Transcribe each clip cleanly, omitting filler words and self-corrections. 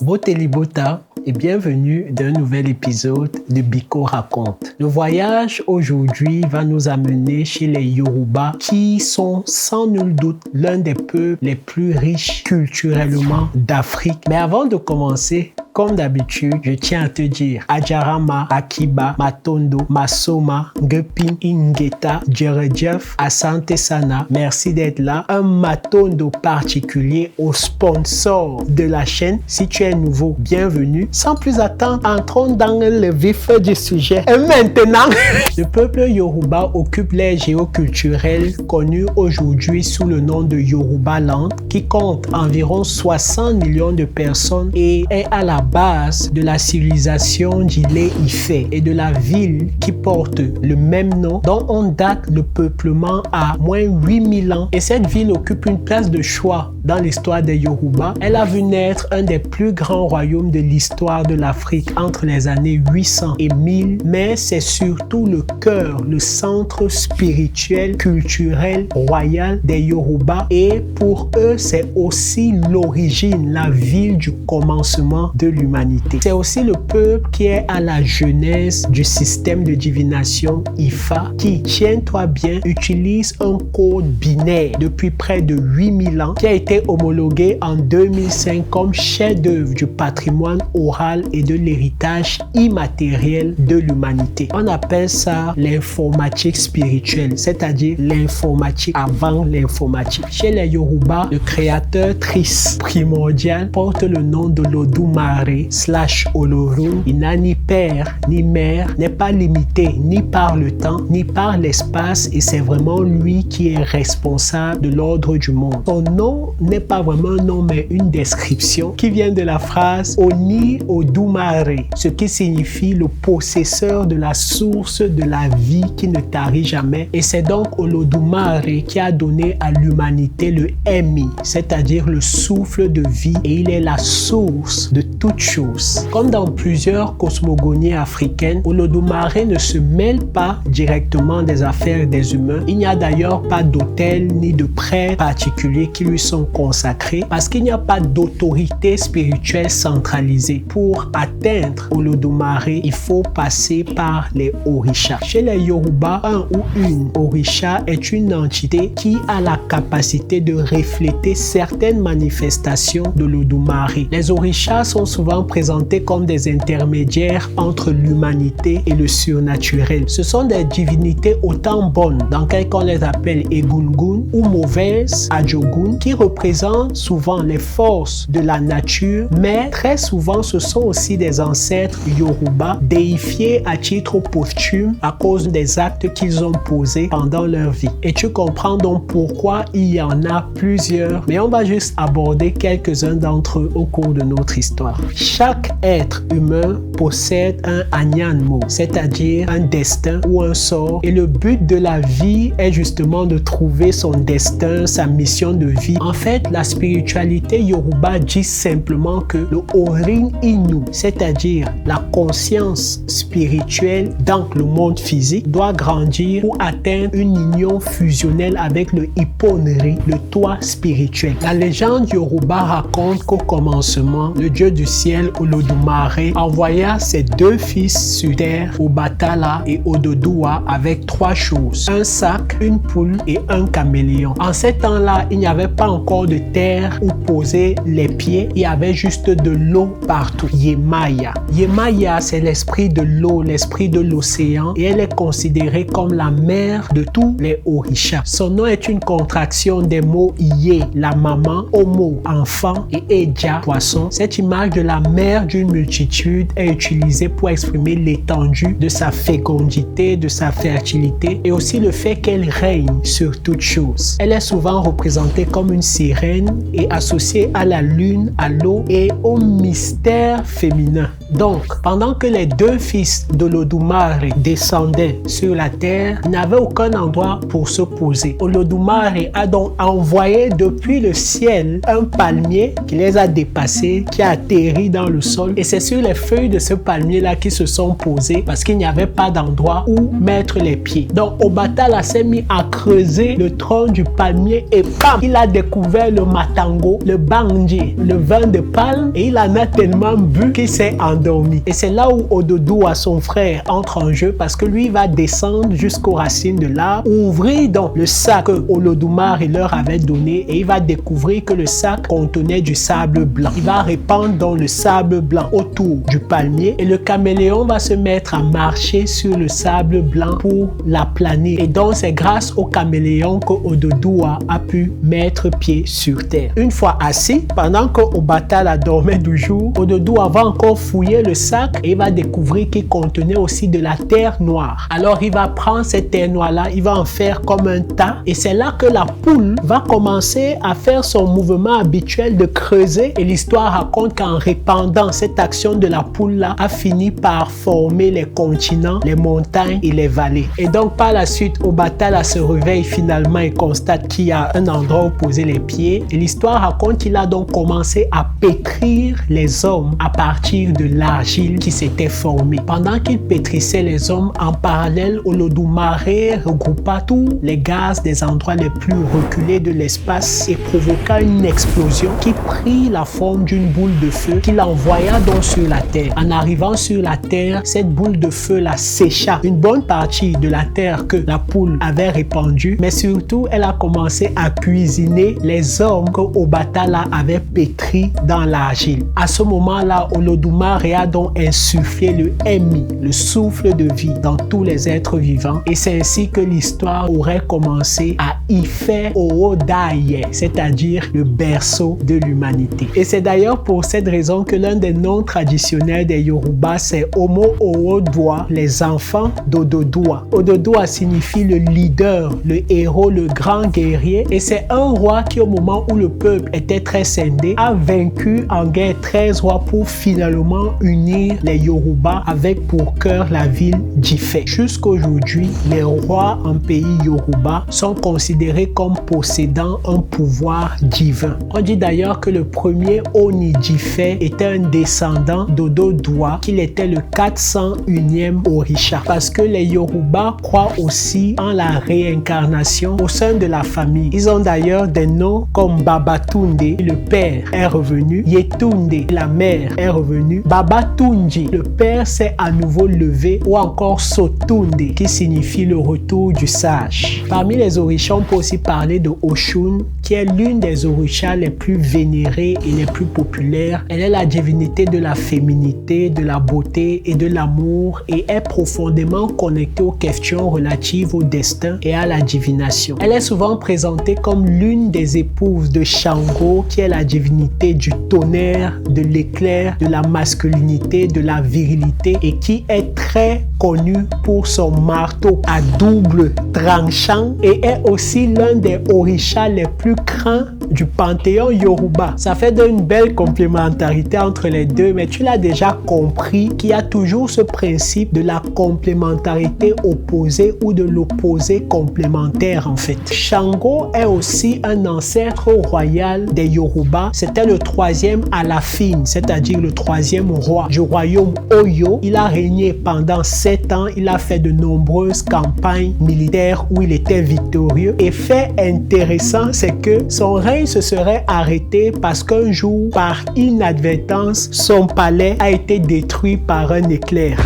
Botelibota et bienvenue d'un nouvel épisode de Biko Raconte. Le voyage aujourd'hui va nous amener chez les Yoruba qui sont sans nul doute l'un des peuples les plus riches culturellement d'Afrique. Mais avant de commencer, comme d'habitude, je tiens à te dire Adjarama, Akiba, Matondo, Masoma, Ngepin, Ingeta, Djerejef, Asante Sana. Merci d'être là. Un Matondo particulier au sponsor de la chaîne. Si tu es nouveau, bienvenue. Sans plus attendre, entrons dans le vif du sujet. Et maintenant, le peuple Yoruba occupe l'aire géoculturelle connue aujourd'hui sous le nom de Yorubaland, qui compte environ 60 millions de personnes et est à la base de la civilisation d'Ile-Ife et de la ville qui porte le même nom, dont on date le peuplement à moins 8000 ans. Et cette ville occupe une place de choix dans l'histoire des Yoruba. Elle a vu naître un des plus grands royaumes de l'histoire de l'Afrique entre les années 800 et 1000, mais c'est surtout le cœur, le centre spirituel, culturel, royal des Yoruba. Et pour eux, c'est aussi l'origine, la ville du commencement de l'humanité. C'est aussi le peuple qui est à la genèse du système de divination Ifa qui, tiens-toi bien, utilise un code binaire depuis près de 8000 ans qui a été homologué en 2005 comme chef-d'œuvre du patrimoine oral et de l'héritage immatériel de l'humanité. On appelle ça l'informatique spirituelle, c'est-à-dire l'informatique avant l'informatique. Chez les Yoruba, le créateur Tris primordial porte le nom de l'Odumare/Olorun. Il n'a ni père ni mère, n'est pas limité ni par le temps ni par l'espace et c'est vraiment lui qui est responsable de l'ordre du monde. Son nom n'est pas vraiment un nom mais une description qui vient de la phrase Oni Odumare, ce qui signifie le possesseur de la source de la vie qui ne tarit jamais. Et c'est donc Olodumare qui a donné à l'humanité le Emi, c'est-à-dire le souffle de vie, et il est la source de toute chose. Comme dans plusieurs cosmogonies africaines, Olodumare ne se mêle pas directement des affaires des humains. Il n'y a d'ailleurs pas d'autel ni de prêtres particuliers qui lui sont consacrés parce qu'il n'y a pas d'autorité spirituelle centralisée. Pour atteindre Olodumare, il faut passer par les Orishas. Chez les Yoruba, un ou une Orisha est une entité qui a la capacité de refléter certaines manifestations de l'Odumare. Les Orishas sont souvent présentés comme des intermédiaires entre l'humanité et le surnaturel. Ce sont des divinités autant bonnes, dans quel cas on les appelle Egungun, ou mauvaises, Ajogun, qui représentent souvent les forces de la nature, mais très souvent ce sont aussi des ancêtres Yoruba déifiés à titre posthume à cause des actes qu'ils ont posés pendant leur vie. Et tu comprends donc pourquoi il y en a plusieurs, mais on va juste aborder quelques-uns d'entre eux au cours de notre histoire. Chaque être humain possède un Anyanmo, c'est-à-dire un destin ou un sort, et le but de la vie est justement de trouver son destin, sa mission de vie. En fait, la spiritualité Yoruba dit simplement que le Orin Inu, c'est-à-dire la conscience spirituelle dans le monde physique, doit grandir pour atteindre une union fusionnelle avec le Iponri, le toit spirituel. La légende Yoruba raconte qu'au commencement, le dieu du ciel Olodumare envoya ses deux fils sur terre, Obatala et Ododuwa, avec trois choses: un sac, une poule et un caméléon. En ces temps-là, il n'y avait pas encore de terre où poser les pieds, il y avait juste de l'eau partout. Yemaya. Yemaya, c'est l'esprit de l'eau, l'esprit de l'océan, et elle est considérée comme la mère de tous les Orishas. Son nom est une contraction des mots Iye, la maman, Homo, enfant, et Eja, poisson. Cette image de la mère d'une multitude est utilisée pour exprimer l'étendue de sa fécondité, de sa fertilité, et aussi le fait qu'elle règne sur toute chose. Elle est souvent représentée comme une sirène et associée à la lune, à l'eau et au mystère féminin. Donc, pendant que les deux fils d'Olodumare descendaient sur la terre, ils n'avaient aucun endroit pour se poser. Olodumare a donc envoyé depuis le ciel un palmier qui les a dépassés, qui a atterri atterri dans le sol et c'est sur les feuilles de ce palmier-là qu'ils se sont posés parce qu'il n'y avait pas d'endroit où mettre les pieds. Donc Obatala s'est mis à creuser le tronc du palmier et bam, il a découvert le matango, le banji, le vin de palme et il en a tellement bu qu'il s'est endormi. Et c'est là où Ododoua, son frère, entre en jeu parce que lui va descendre jusqu'aux racines de l'arbre, ouvrir donc le sac que Olodumare leur avait donné et il va découvrir que le sac contenait du sable blanc. Il va répandre dans le sable blanc autour du palmier et le caméléon va se mettre à marcher sur le sable blanc pour l'aplaner. Et donc c'est grâce au caméléon que Ododoua a pu mettre pied sur terre. Une fois assis, pendant que Obatala dormait du jour, Ododoua va encore fouiller le sac et il va découvrir qu'il contenait aussi de la terre noire. Alors il va prendre cette terre noire-là, il va en faire comme un tas et c'est là que la poule va commencer à faire son mouvement habituel de creuser et l'histoire raconte qu'en répandant cette action de la poule-là a fini par former les continents, les montagnes et les vallées. Et donc par la suite, Obatala se réveille finalement et constate qu'il y a un endroit où poser les pieds et l'histoire raconte qu'il a donc commencé à pétrir les hommes à partir de l'argile qui s'était formée. Pendant qu'il pétrissait les hommes, en parallèle, Olodumare regroupa tous les gaz des endroits les plus reculés de l'espace et provoqua une explosion qui prit la forme d'une boule de feu qu'il envoya donc sur la terre. En arrivant sur la terre, cette boule de feu la sécha une bonne partie de la terre que la poule avait répandue, mais surtout elle a commencé à cuisiner les hommes que Obatala avait pétris dans l'argile. À ce moment-là, Olodumare a donc insufflé le Emi, le souffle de vie, dans tous les êtres vivants et c'est ainsi que l'histoire aurait commencé à Ife Oodaye, c'est-à-dire le berceau de l'humanité. Et c'est d'ailleurs pour cette raison que l'un des noms traditionnels des Yoruba c'est Omo Oodua, les enfants d'Ododoua. Ododoua signifie le leader, le héros, le grand guerrier et c'est un roi qui au moment où le peuple était très scindé a vaincu en guerre 13 rois pour finalement unir les Yoruba avec pour cœur la ville d'Ife. Jusqu'aujourd'hui, les rois en pays Yoruba sont considérés comme possédant un pouvoir divin. On dit d'ailleurs que le premier Oni d'Ife était un descendant d'Ododoua, qu'il était le 401e Orisha. Parce que les Yoruba croient aussi en la réincarnation au sein de la famille. Ils ont d'ailleurs des noms comme Babatunde, le père est revenu, Yetunde, la mère est revenue, Babatunji, le père s'est à nouveau levé, ou encore Sotunde, qui signifie le retour du sage. Parmi les orishas, on peut aussi parler de Oshun, qui est l'une des orishas les plus vénérées et les plus populaires. Elle est la divinité de la féminité, de la beauté et de l'amour et est profondément connectée aux questions relatives au destin et à la divination. Elle est souvent présentée comme l'une des épouses de Shango, qui est la divinité du tonnerre, de l'éclair, de la masculinité, de la virilité et qui est très connue pour son marteau à double tranchant et est aussi l'un des orishas les plus craints du panthéon Yoruba. Ça fait une belle complémentarité entre les deux, mais tu l'as déjà compris qu'il y a toujours ce principe de la complémentarité opposée ou de l'opposé complémentaire en fait. Shango est aussi un ancêtre royal des Yoruba. C'était le troisième Alafin, c'est-à-dire le troisième roi du royaume Oyo. Il a régné pendant 7 ans. Il a fait de nombreuses campagnes militaires où il était victorieux. Et fait intéressant, c'est que son règne se serait arrêté parce qu'un jour, par inadvertance, son palais a été détruit par un éclair.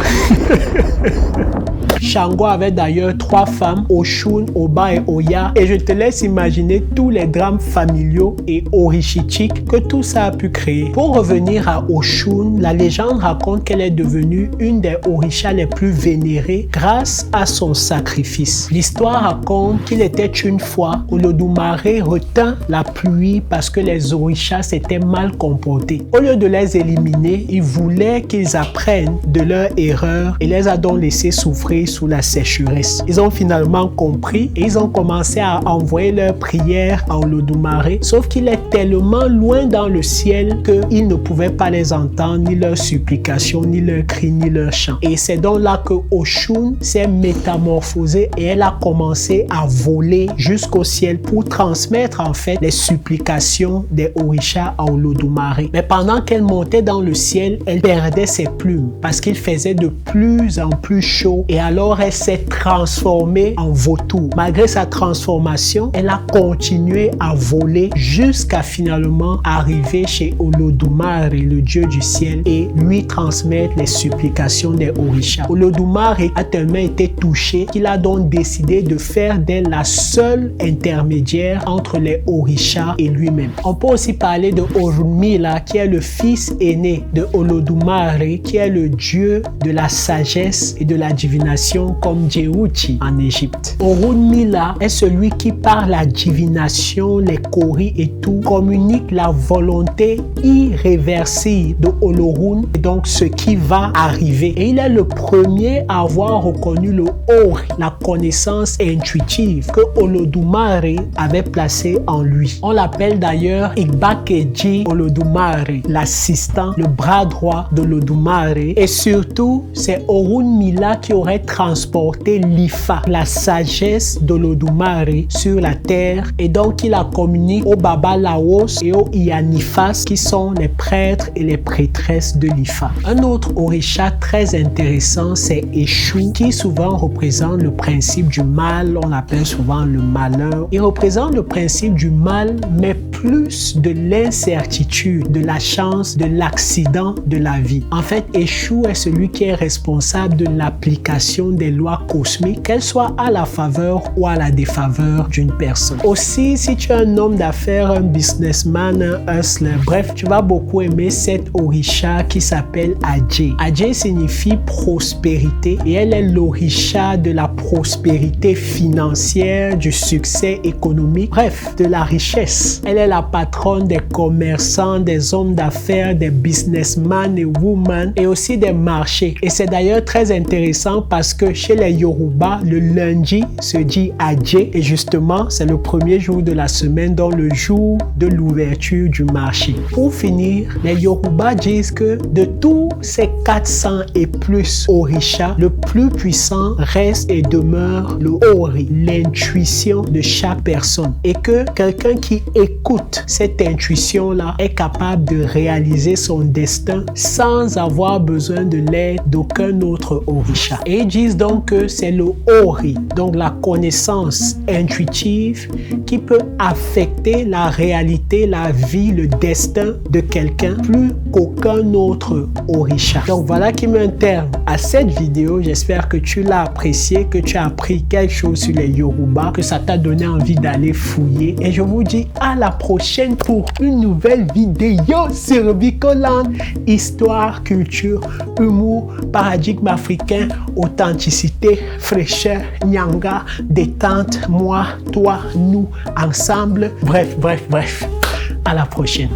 Shango avait d'ailleurs 3 femmes, Oshun, Oba et Oya, et je te laisse imaginer tous les drames familiaux et orishitiques que tout ça a pu créer. Pour revenir à Oshun, la légende raconte qu'elle est devenue une des orishas les plus vénérées grâce à son sacrifice. L'histoire raconte qu'il était une fois Olodumare retint la pluie parce que les orishas s'étaient mal comportés. Au lieu de les éliminer, il voulait qu'ils apprennent de leurs erreurs et les a donc laissés souffrir sous la sécheresse. Ils ont finalement compris et ils ont commencé à envoyer leurs prières à Olodumare, sauf qu'il est tellement loin dans le ciel qu'ils ne pouvaient pas les entendre, ni leurs supplications, ni leurs cris, ni leurs chants. Et c'est donc là que Oshun s'est métamorphosée et elle a commencé à voler jusqu'au ciel pour transmettre en fait les supplications des Orishas à Olodumare. Mais pendant qu'elle montait dans le ciel, elle perdait ses plumes parce qu'il faisait de plus en plus chaud et alors elle s'est transformée en vautour. Malgré sa transformation, elle a continué à voler jusqu'à finalement arriver chez Olodumare, le dieu du ciel, et lui transmettre les supplications des Orishas. Olodumare a tellement été touché qu'il a donc décidé de faire d'elle la seule intermédiaire entre les Orishas et lui-même. On peut aussi parler de Orunmila, qui est le fils aîné de Olodumare, qui est le dieu de la sagesse et de la divination comme Djeuchi en Égypte. Orunmila est celui qui par la divination, les koris et tout, communique la volonté irréversible de Olorun et donc ce qui va arriver. Et il est le premier à avoir reconnu le Ori, la connaissance intuitive que Olodumare avait placée en lui. On l'appelle d'ailleurs Igbakeji Olodumare, l'assistant, le bras droit d'Olodumare. Et surtout, c'est Orunmila qui aurait transporté l'Ifa, la sagesse d'Olodumare sur la terre, et donc il la communique aux Baba Laos et aux Iyanifas qui sont les prêtres et les prêtresses de l'Ifa. Un autre Orisha très intéressant, c'est Eshu, qui souvent représente le principe du mal, on l'appelle souvent le malheur. Il représente le principe du mal, mais plus de l'incertitude, de la chance, de l'accident de la vie. En fait, Eshu est celui qui est responsable de l'application des lois cosmiques, qu'elles soient à la faveur ou à la défaveur d'une personne. Aussi, si tu es un homme d'affaires, un businessman, un hustler, bref, tu vas beaucoup aimer cette Orisha qui s'appelle Adje. Adje signifie prospérité et elle est l'Orisha de la prospérité financière, du succès économique, bref, de la richesse. Elle est la patronne des commerçants, des hommes d'affaires, des businessmen et women et aussi des marchés. Et c'est d'ailleurs très intéressant parce que chez les Yoruba, le lundi se dit Adje et justement, c'est le premier jour de la semaine, dans le jour de l'ouverture du marché. Pour finir, les Yoruba disent que de tous ces 400 et plus Orishas, le plus puissant reste et demeure le Ori, l'intuition de chaque personne. Et que quelqu'un qui écoute cette intuition-là est capable de réaliser son destin sans avoir besoin de l'aide d'aucun autre Orisha. Et ils disent donc que c'est le Ori, donc la connaissance intuitive qui peut affecter la réalité, la vie, le destin de quelqu'un plus qu'aucun autre Orisha. Donc voilà qui met un terme à cette vidéo. J'espère que tu l'as apprécié, que tu as appris quelque chose sur les Yoruba, que ça t'a donné envie d'aller fouiller. Et je vous dis à la prochaine pour une nouvelle vidéo sur Bicoland. Histoire, culture, humour, paradigme africain, authenticité, fraîcheur, nyanga, détente, moi, toi, nous, ensemble. Bref. À la prochaine.